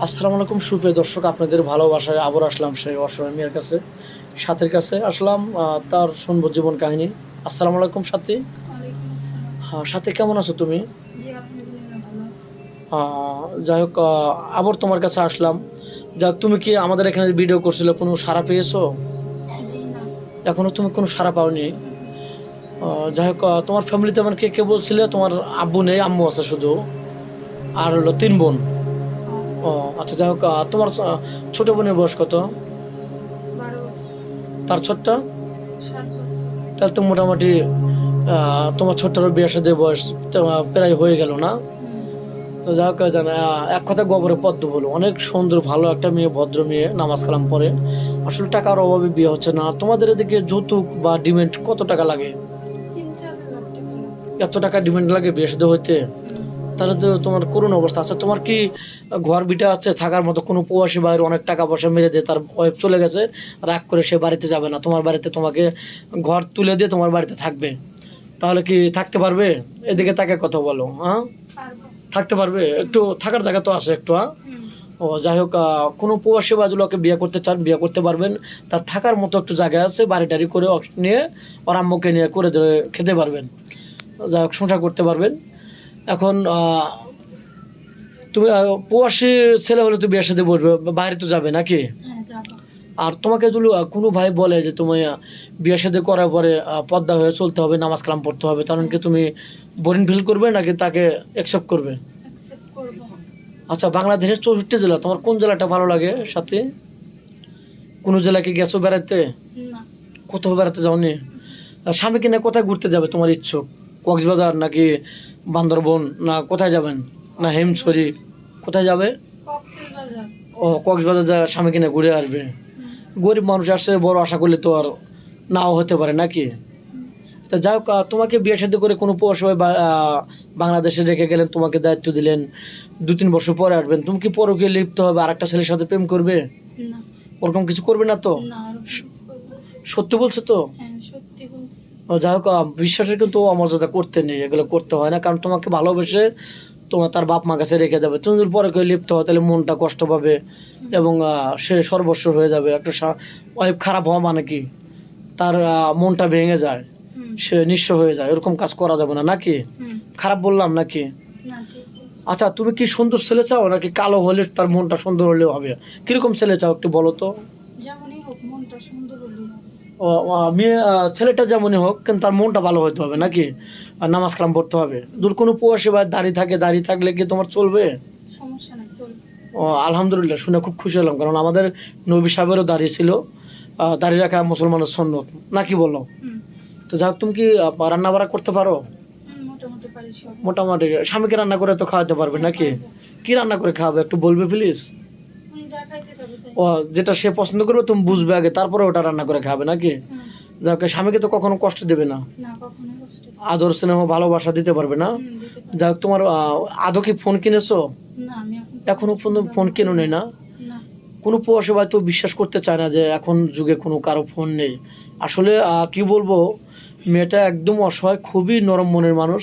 আসসালামু আলাইকুম সুপ্রিয় দর্শক, আপনাদের ভালোবাসায় আবার আসলাম সেই অসহায় মেয়ের কাছে, সাথীর কাছে আসলাম। তার শুনবো জীবন কাহিনী। আসসালামু আলাইকুম সাথী। ওয়ালাইকুম আসসালাম। হ্যাঁ সাথী, কেমন আছো তুমি? জি, আলহামদুলিল্লাহ ভালো আছি। যাই হোক, আবার তোমার কাছে আসলাম। যাক, তুমি কি আমাদের এখানে ভিডিও করছিলে, কোনো সাড়া পেয়েছো? জি না। এখনো তুমি কোনো সাড়া পাওনি? হুম। যাই হোক, তোমার ফ্যামিলিতে মানে কে কে বলছিলে? তোমার আব্বু নেই, আম্মু আছে শুধু, আর হলো 3 বোন। ও, ও আচ্ছা, যাই হোক, তোমার ছোট বোনের বয়স কত? 12 বছর। তার ছোট্ট? 7 বছর। তাহলে তো মোটামুটি তোমার ছোট্টর বিয়ে সাথে বয়স প্রায় হয়ে গেল না? হুম। তো যাই হোক, এক কথা গোবরে পদ্ম বলো, অনেক সুন্দর ভালো একটা মেয়ে, ভদ্র মেয়ে, নামাজ কালাম পড়ে। আসলে টাকার অভাবে বিয়ে হচ্ছে না। তোমাদের এদিকে যৌতুক বা ডিমান্ড কত টাকা লাগে? 3-4 লাখ টাকা লাগবে। এত টাকা ডিমান্ড লাগে বিয়ে সাথে হইতে? হুম। তাহলে তো তোমার করুণ অবস্থা। আচ্ছা, তোমার কি ঘর বিটা আছে থাকার মতো? কোনো প্রবাসী বাইরে অনেক টাকা পয়সা মেরে দিয়ে তার ওয়াইফ চলে গেছে, রাগ করে সে বাড়িতে যাবে না, তোমার বাড়িতে তোমাকে ঘর তুলে দিয়ে তোমার বাড়িতে থাকবে, তাহলে কি থাকতে পারবে? এদিকে তাকে কথা বলো, হ্যাঁ? পারবো। থাকতে পারবে? একটু থাকার জায়গা তো আছে একটু, হ্যাঁ? হুম। ও যাই হোক, কোনো প্রবাসী বাজুলাকে বিয়ে করতে চান, বিয়ে করতে পারবেন। তার থাকার মতো একটু জায়গা আছে, বাড়ি টাড়ি করে নিয়ে ওর আম্মুকে নিয়ে করে ধরে খেতে পারবেন, যাই হোক সংসার করতে পারবেন। এখন তুমি প্রবাসী ছেলে হলে তো বিয়ের সাথে বলবে, বাইরে তো যাবে নাকি? হ্যাঁ, যাবো। আর তোমাকে যদি কোনো ভাই বলে যে তুমি বিয়ের সাথে করার পরে পর্দা হয়ে চলতে হবে, নামাজ কালাম পড়তে হবে, তখন কি তুমি বোরিং ফিল করবে নাকি তাকে অ্যাকসেপ্ট করবে? অ্যাকসেপ্ট করবো। আচ্ছা, বাংলাদেশের 64 জেলা, তোমার কোন জেলাটা ভালো লাগে সাথে? কোনো জেলায় কি গেছো বেড়াতে? না। কোথাও বেড়াতে যাওনি? স্বামীকে নিয়ে কোথায় ঘুরতে যাবে তোমার ইচ্ছুক? কক্সবাজার নাকি বান্দরবন, না কোথায় যাবেন, না হেমছড়ি, কোথায় যাবে? কক্সবাজার। ও কক্সবাজার যা স্বামীকে নিয়ে ঘুরে আসবে। হুম। গরিব মানুষ আসছে, বড় আশা করলে তো আর নাও হতে পারে নাকি? হুম। তা যাই হোক, তোমাকে বিয়ে শাদী করে কোনো পৌরসভায় বাংলাদেশে রেখে গেলেন, তোমাকে দায়িত্ব দিলেন 2-3 বছর পরে আসবেন, তুমি কি পরকীয়া লিপ্ত হবে, আরেকটা ছেলের সাথে প্রেম করবে? না। ওরকম কিছু করবে না তো? না, ওরকম কিছু করবো না। সত্যি বলছো তো? হ্যাঁ, সত্যি বলছি। যাই হোক, বিশ্বাসের কিন্তু অমর্যাদা করতে নেই, এগুলো করতে হয় না, কারণ তোমাকে ভালোবেসে তোমার তার বাপ মা কাছে রেখে যাবে, তুমি যদি পরে কেউ লিপ্ত হয় তাহলে মনটা কষ্ট পাবে, হুম। এবং সে সর্বস্ব হয়ে যাবে। একটা ওয়াইফ খারাপ হওয়া মানে কি, তার মনটা ভেঙে যায়, হুম। সে নিঃস্ব হয়ে যায়, এরকম কাজ করা যাবে না নাকি? হুম। খারাপ বললাম নাকি? না, ঠিক বলছি। আচ্ছা, তুমি কি সুন্দর ছেলে চাও নাকি কালো হলে তার মনটা সুন্দর হলেও হবে? কিরকম ছেলে চাও একটু বলো তো? যেমনই হোক, মনটা সুন্দর হলেই হবে। মেয়ে ছেলেটা যেমনই হোক, কিন্তু তার মনটা ভালো হতে হবে নাকি? আর নামাজ কালাম পড়তে হবে। দূর কোনো প্রবাসী বা দাঁড়িয়ে থাকে, দাঁড়িয়ে থাকলে কি তোমার চলবে? সমস্যা নাই, চলবে। আলহামদুলিল্লাহ, শুনে খুব খুশি হলাম, কারণ আমাদের নবী সাহেবেরও দাঁড়িয়ে ছিল। দাঁড়িয়ে রাখা মুসলমানের সন্ন্যত, নাকি বলো? হুম। তো যাক, তুমি কি রান্না বাড়া করতে পারো? হুম, মোটামুটি পারি সব। মোটামুটি। স্বামীকে রান্না করে তো খাওয়াতে পারবে হ্যাঁ, নাকি? পারবো। কি রান্না করে খাওয়াবে একটু বলবে প্লিজ? উনি যা খাইতে চাবে তাই। ও, যেটা সে পছন্দ করবে তুমি বুঝবে আগে, তারপরে ওটা রান্না করে খাবে নাকি? হুম। যাকে স্বামীকে তো কখনো কষ্ট দেবে না, না, কখনোই কষ্ট দিই আদর স্নেহ ভালোবাসা দিতে পারবে না? দিতে পারি। যাক, তোমার আদৌ কি ফোন কিনেছো? না, আমি এখনো পর্যন্ত ফোন কিনো নেই না? না। কোনো প্রবাসী ভাই তো বিশ্বাস করতে চায় না যে এখন যুগে কোনো কারো ফোন নেই। আসলে কি বলবো, মেয়েটা একদম অসহায়, খুবই নরম মনের মানুষ।